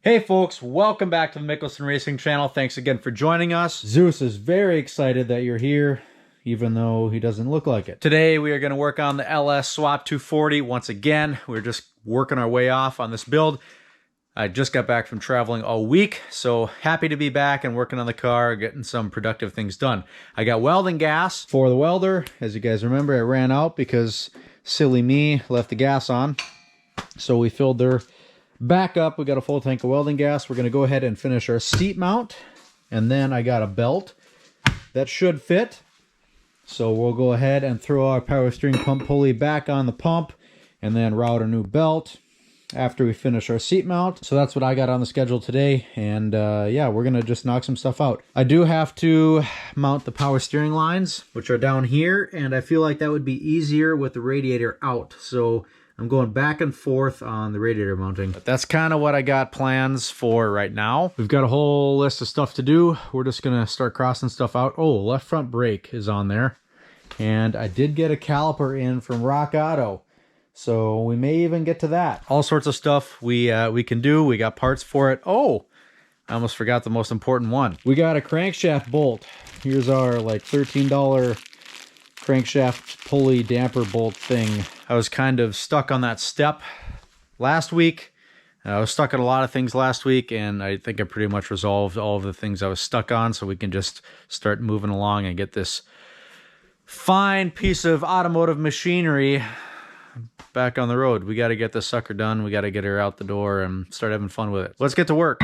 Hey folks, welcome back to the Mickelson Racing channel. Thanks again for joining us. Zeus is very excited that you're here, even though he doesn't look like it. Today we are going to work on the LS Swap 240 once again. We're just working our way off on this build. I just got back from traveling all week, so happy to be back and working on the car, getting some productive things done. I got welding gas for the welder. As you guys remember, I ran out because silly me left the gas on. So we filled their back up. We got a full tank of welding gas. We're going to go ahead and finish our seat mount. And then I got a belt that should fit. So we'll go ahead and throw our power steering pump pulley back on the pump and then route a new belt after we finish our seat mount. So that's what I got on the schedule today. And yeah, we're going to just knock some stuff out. I do have to mount the power steering lines, which are down here. And I feel like that would be easier with the radiator out. So I'm going back and forth on the radiator mounting. But that's kind of what I got plans for right now. We've got a whole list of stuff to do. We're just going to start crossing stuff out. Oh, left front brake is on there. And I did get a caliper in from Rock Auto. So we may even get to that. All sorts of stuff we can do. We got parts for it. Oh, I almost forgot the most important one. We got a crankshaft bolt. Here's our like $13 crankshaft pulley damper bolt thing. I was kind of stuck on that step last week. I was stuck on a lot of things last week, and I think I pretty much resolved all of the things I was stuck on, so we can just start moving along and get this fine piece of automotive machinery back on the road. We got to get this sucker done. We got to get her out the door and start having fun with it. Let's get to work.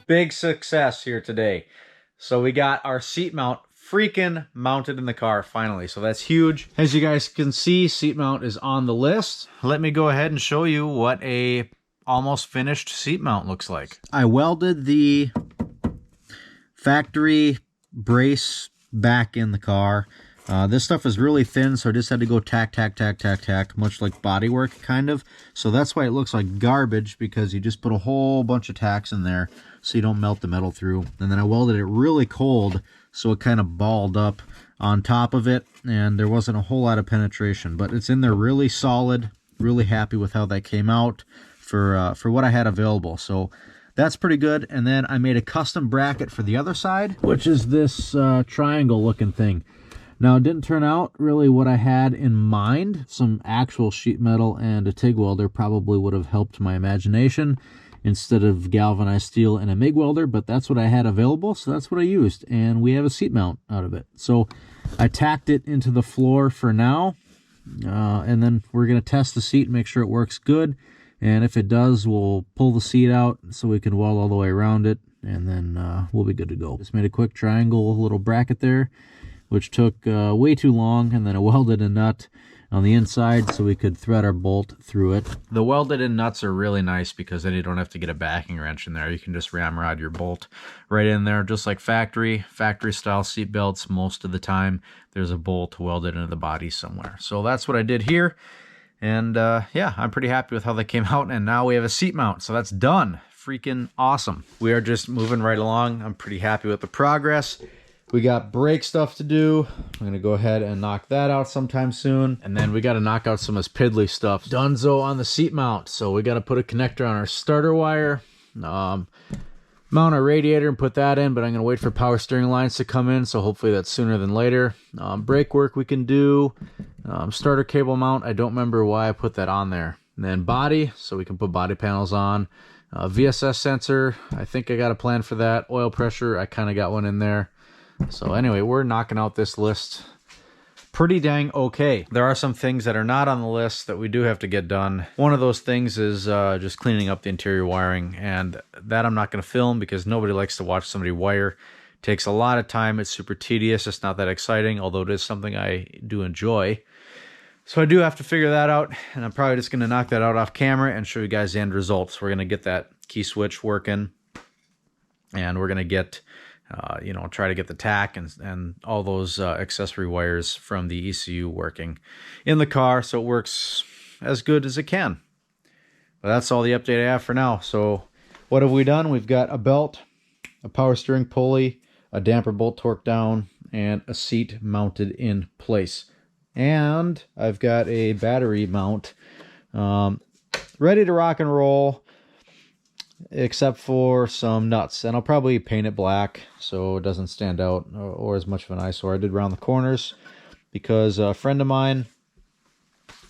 Big success here today. So we got our seat mount freaking mounted in the car finally. So that's huge. As you guys can see, seat mount is on the list. Let me go ahead and show you what a almost finished seat mount looks like. I welded the factory brace back in the car. This stuff is really thin, so I just had to go tack, much like bodywork, kind of. So that's why it looks like garbage, because you just put a whole bunch of tacks in there so you don't melt the metal through. And then I welded it really cold, so it kind of balled up on top of it, and there wasn't a whole lot of penetration. But it's in there really solid, really happy with how that came out for what I had available. So that's pretty good. And then I made a custom bracket for the other side, which is this triangle-looking thing. Now, it didn't turn out really what I had in mind. Some actual sheet metal and a TIG welder probably would have helped my imagination instead of galvanized steel and a MIG welder, but that's what I had available, so that's what I used, and we have a seat mount out of it. So I tacked it into the floor for now, and then we're going to test the seat and make sure it works good, and if it does, we'll pull the seat out so we can weld all the way around it, and then we'll be good to go. Just made a quick triangle little bracket there, which took way too long, and then I welded a nut on the inside so we could thread our bolt through it. The welded in nuts are really nice because then you don't have to get a backing wrench in there. You can just ramrod your bolt right in there, just like factory style seat belts. Most of the time there's a bolt welded into the body somewhere. So that's what I did here, and yeah, I'm pretty happy with how they came out, and now we have a seat mount, so that's done. Freaking awesome. We are just moving right along. I'm pretty happy with the progress. We got brake stuff to do. I'm going to go ahead and knock that out sometime soon. And then we got to knock out some of this piddly stuff. Dunzo on the seat mount. So we got to put a connector on our starter wire. Mount our radiator and put that in, but I'm going to wait for power steering lines to come in. So hopefully that's sooner than later. Brake work we can do. Starter cable mount. I don't remember why I put that on there. And then body, so we can put body panels on. VSS sensor. I think I got a plan for that. Oil pressure. I kind of got one in there. So anyway, we're knocking out this list pretty dang okay. There are some things that are not on the list that we do have to get done. One of those things is just cleaning up the interior wiring, and that I'm not going to film because nobody likes to watch somebody wire. It takes a lot of time. It's super tedious. It's not that exciting, although it is something I do enjoy. So I do have to figure that out, and I'm probably just going to knock that out off camera and show you guys the end results. We're going to get that key switch working, and we're going to get you know, try to get the tack and all those accessory wires from the ECU working in the car so it works as good as it can. But that's all the update I have for now. So what have we done? We've got a belt, a power steering pulley, a damper bolt torqued down, and a seat mounted in place. And I've got a battery mount ready to rock and roll, except for some nuts, and I'll probably paint it black so it doesn't stand out or as much of an eyesore. I did round the corners because a friend of mine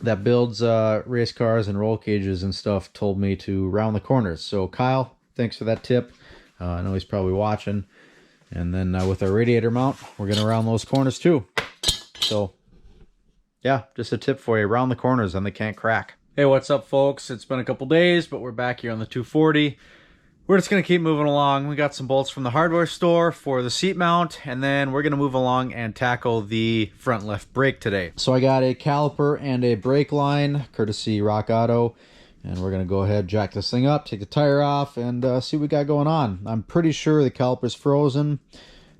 that builds race cars and roll cages and stuff told me to round the corners. So Kyle, thanks for that tip. I know he's probably watching. And then with our radiator mount, we're going to round those corners too. So yeah, just a tip for you, round the corners and they can't crack. Hey, what's up, folks? It's been a couple days, but we're back here on the 240. We're just going to keep moving along. We got some bolts from the hardware store for the seat mount, and then we're going to move along and tackle the front left brake today. So I got a caliper and a brake line, courtesy Rock Auto, and we're going to go ahead, jack this thing up, take the tire off, and see what we got going on. I'm pretty sure the caliper's frozen.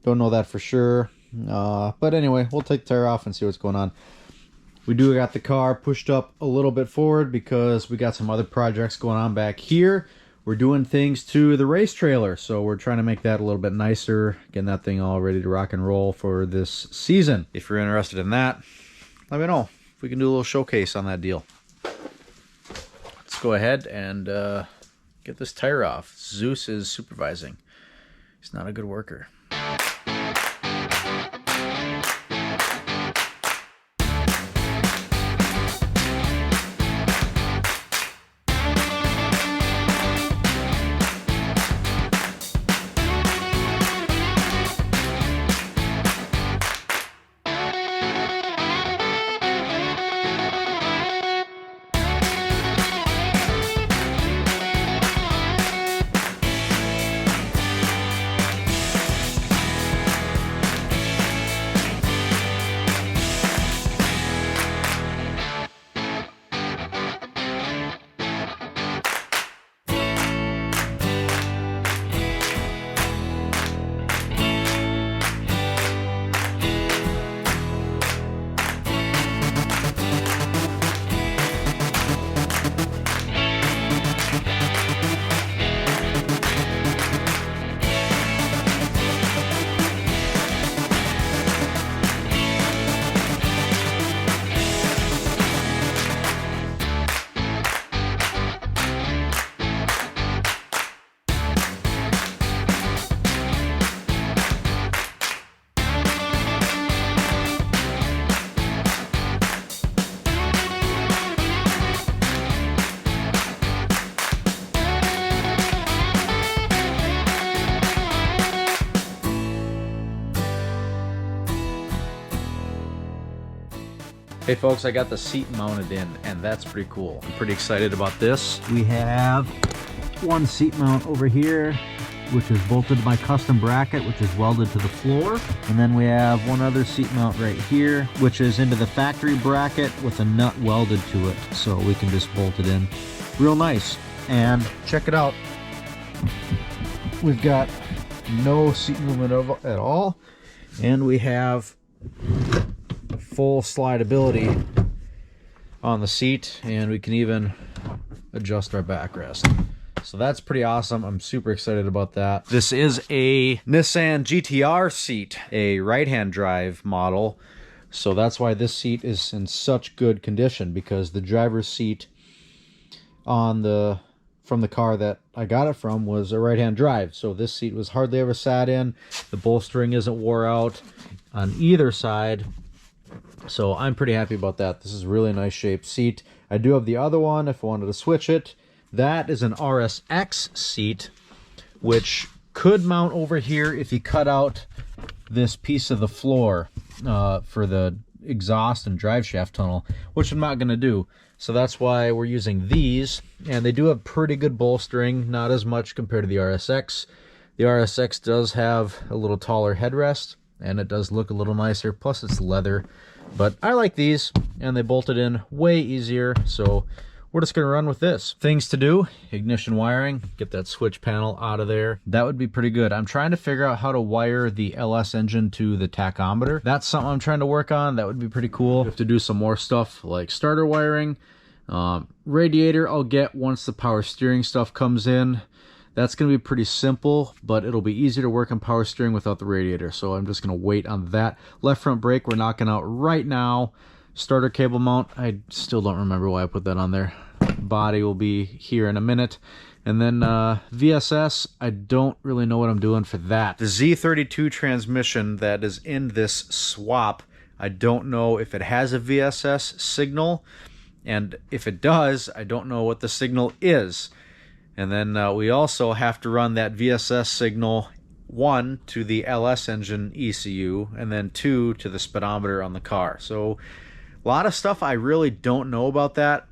Don't know that for sure. But anyway, we'll take the tire off and see what's going on. We do got the car pushed up a little bit forward because we got some other projects going on back here. We're doing things to the race trailer, so we're trying to make that a little bit nicer, getting that thing all ready to rock and roll for this season. If you're interested in that, let me know if we can do a little showcase on that deal. Let's go ahead and get this tire off. Zeus is supervising. He's not a good worker. Hey folks, I got the seat mounted in, and that's pretty cool. I'm pretty excited about this. We have one seat mount over here, which is bolted to my custom bracket, which is welded to the floor. And then we have one other seat mount right here, which is into the factory bracket with a nut welded to it. So we can just bolt it in. Real nice. And check it out. We've got no seat movement at all. And we have full slidability on the seat, and we can even adjust our backrest. So that's pretty awesome. I'm super excited about that. This is a Nissan GTR seat, a right-hand drive model. So that's why this seat is in such good condition, because the driver's seat from the car that I got it from was a right-hand drive. So this seat was hardly ever sat in. The bolstering isn't wore out on either side. So I'm pretty happy about that. This is a really nice shaped seat. I do have the other one if I wanted to switch it. That is an RSX seat, which could mount over here if you cut out this piece of the floor for the exhaust and drive shaft tunnel, which I'm not going to do. So that's why we're using these, and they do have pretty good bolstering, not as much compared to the RSX. The RSX does have a little taller headrest, and it does look a little nicer, plus it's leather. But I like these, and they bolted in way easier, so we're just going to run with this. Things to do: ignition wiring, get that switch panel out of there. That would be pretty good. I'm trying to figure out how to wire the LS engine to the tachometer. That's something I'm trying to work on. That would be pretty cool. We have to do some more stuff like starter wiring. Radiator I'll get once the power steering stuff comes in. That's going to be pretty simple, but it'll be easier to work on power steering without the radiator, so I'm just going to wait on that. Left front brake we're knocking out right now. Starter cable mount, I still don't remember why I put that on there. Body will be here in a minute. And then VSS, I don't really know what I'm doing for that. The Z32 transmission that is in this swap, I don't know if it has a VSS signal, and if it does, I don't know what the signal is. And then we also have to run that VSS signal, 1 to the LS engine ECU, and then 2 to the speedometer on the car. So a lot of stuff I really don't know about that.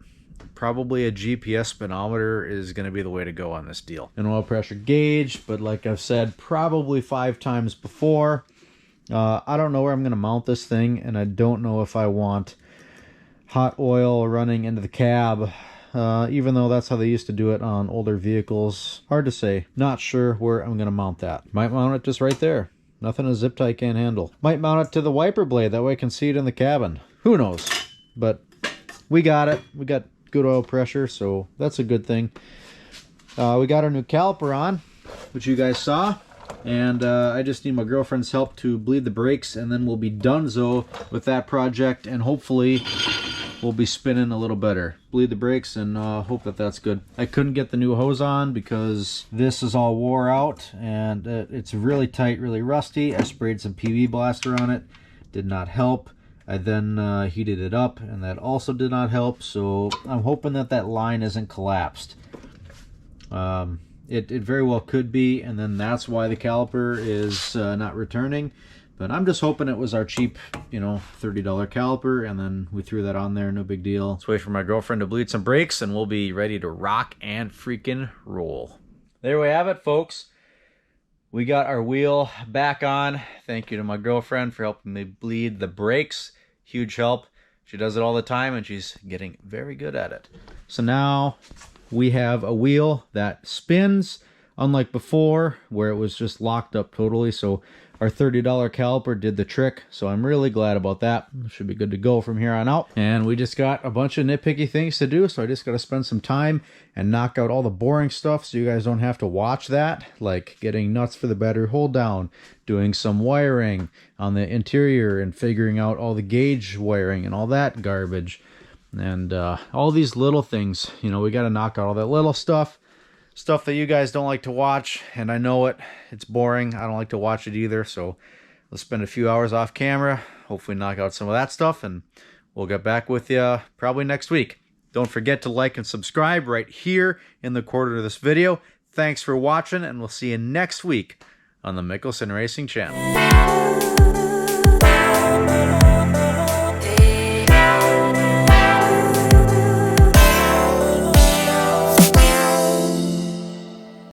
Probably a GPS speedometer is going to be the way to go on this deal. An oil pressure gauge, but like I've said probably 5 times before, I don't know where I'm going to mount this thing, and I don't know if I want hot oil running into the cab, even though that's how they used to do it on older vehicles. Hard to say. Not sure where I'm going to mount that. Might mount it just right there. Nothing a zip tie can't handle. Might mount it to the wiper blade, that way I can see it in the cabin. Who knows? But we got it. We got good oil pressure, so that's a good thing. We got our new caliper on, which you guys saw, and I just need my girlfriend's help to bleed the brakes, and then we'll be donezo with that project, and hopefully we'll be spinning a little better. Bleed the brakes and hope that that's good. I couldn't get the new hose on because this is all wore out, and it's really tight, really rusty. I sprayed some PV Blaster on it, did not help. I then heated it up, and that also did not help, so I'm hoping that that line isn't collapsed. It very well could be, and then that's why the caliper is not returning. But I'm just hoping it was our cheap, $30 caliper, and then we threw that on there, no big deal. Let's wait for my girlfriend to bleed some brakes, and we'll be ready to rock and freaking roll. There we have it, folks. We got our wheel back on. Thank you to my girlfriend for helping me bleed the brakes. Huge help. She does it all the time, and she's getting very good at it. So now we have a wheel that spins, unlike before where it was just locked up totally. So our $30 caliper did the trick, so I'm really glad about that. Should be good to go from here on out. And we just got a bunch of nitpicky things to do, so I just got to spend some time and knock out all the boring stuff so you guys don't have to watch that, like getting nuts for the battery hold down, doing some wiring on the interior and figuring out all the gauge wiring and all that garbage. And all these little things, we got to knock out all that little stuff that you guys don't like to watch, and I know it's boring. I don't like to watch it either, so let's spend a few hours off camera, hopefully knock out some of that stuff, and we'll get back with you probably next week. Don't forget to like and subscribe right here in the corner of this video. Thanks for watching, and we'll see you next week on the Mickelson Racing Channel.